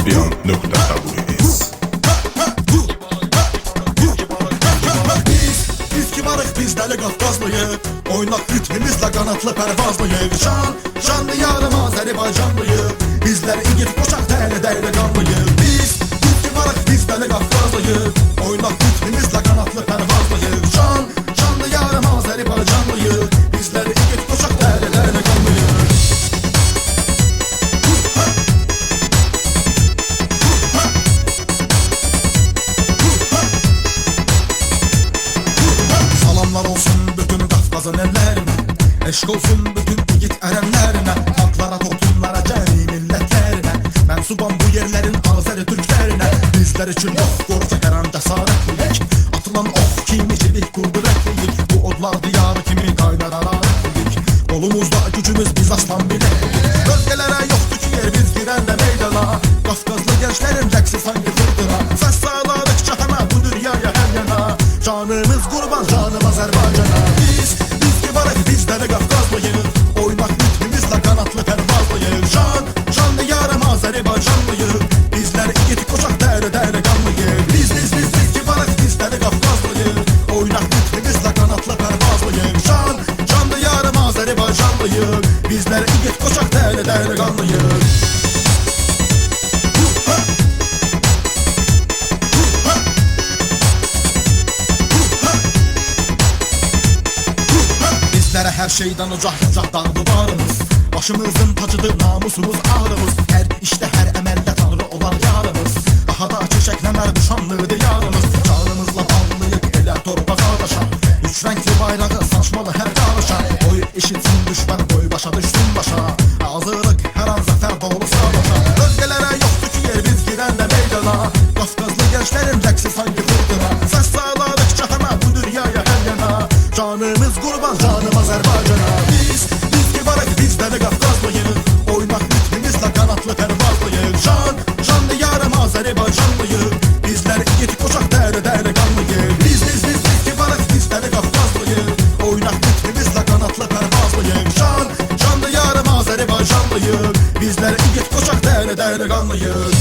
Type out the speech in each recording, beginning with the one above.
Afyan.taburiz. Biz kibarıq, biz dəli Qafqazlıyıq. Oynaq ritmimizlə qanatlı pərvazlıyıq. Şanlı yarım Azərbaycanlıyıq. Bizlər igid qoçaq dəli qanlıyıq. Biz kibarıq, biz dəli Qafqazlıyıq. Oynaq ritmimizlə qanatlı pərvazlıyıq. Şanlı yarım Azərbaycanlıyıq. Bizlər igid qoçaq dəli qanlıyıq. Salamlar olsun bütün Qafqazın ellərinə, eşq olsun bütün igid ərənlərinə, xalqlara, toplumlara, cəmi millətlərinə, mənsubam bu yerlərin Azəri türklərinə. Bizlər üçün yox qorca qəran cəsarətliyik, atılan ox kimicilik qudurətliyik. Bu odlar diyarı kimi qaynar hərarətliyik, qolumuzda gücümüz biz aslan biləklik. Bölgələrə yoxdur ki yer, biz girəndə meydana, Qafqazlı gençlərin rəqsi sanki fırtıra. Səs sağladıqca həmə bu dünyaya hər yana, canımız qurban, canım Azərbaycana. Biz kibarıq, biz dəli Qafqazlıyıq. Oynaq ritmimizlə qanatlı pərvazlıyıq. Şanlı yarım Azərbaycanlıyıq. Bizlər igid qoçaq dəli qanlıyıq. Biz kibarıq, biz dəli Qafqazlıyıq. Oynaq ritmimizlə qanatlı pərvazlıyıq. Şanlı yarım Azərbaycanlıyıq. Bizlər igid qoçaq dəli qanlıyıq. Bizlərə hər şeydən ocaq dağlı varımız, başımızın tacıdır namusumuz ağrımız. Hər işdə, hər əməldə tanrı olan yarımız, daha da çiçəkləmər bu şanlıdır yarımız. Canımızla bağlıyıq elə torpağa daşa, üç rəngli bayrağı saçmalı hər qarışa. Qoy eşitsin düşmən, qoy başa düşsün başa, hazırlıq hər an zəfər dolu savaşa. Bölgələrə yoxdur ki yer, biz girəndə meydana, Qafqazlı gençlərin rəqsi sanki fırtına. Səs sağladıqca həmə bu dünyaya hər yana, canımız qurban, canım Azərbaycana. Biz kibarıq, biz dəli Qafqazlıyıq. Oynaq ritmimizlə qanatlı pərvazlıyıq. Şanlı yarım Azərbaycanlıyıq. Bizlər igid qoçaq dəli qanlıyıq. Biz kibarıq, biz dəli Qafqazlıyıq. Oynaq ritmimizlə qanatlı pərvazlıyıq. Şanlı yarım Azərbaycanlıyıq. Bizlər igid qoçaq dəli qanlıyıq.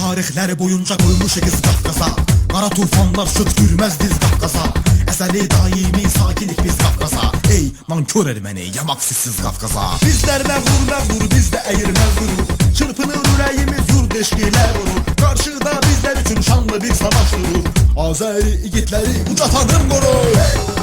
Tarixləri boyunca qoymuşuq Qafqaza, qara tufanlar söktürməz diz Qafqaza. Əzəli daimi sakinlik biz Qafqaza. Ey nankör erməni, yamaq sizsiz Qafqaza. Bizlər məğrur, bizdə əyirməz qürur, çırpınır ürəyimiz yurd eşqilə vurur. Qarşıda bizlər üçün şanlı bir savaş durur, Azəri igidləri uca tanrım qorur.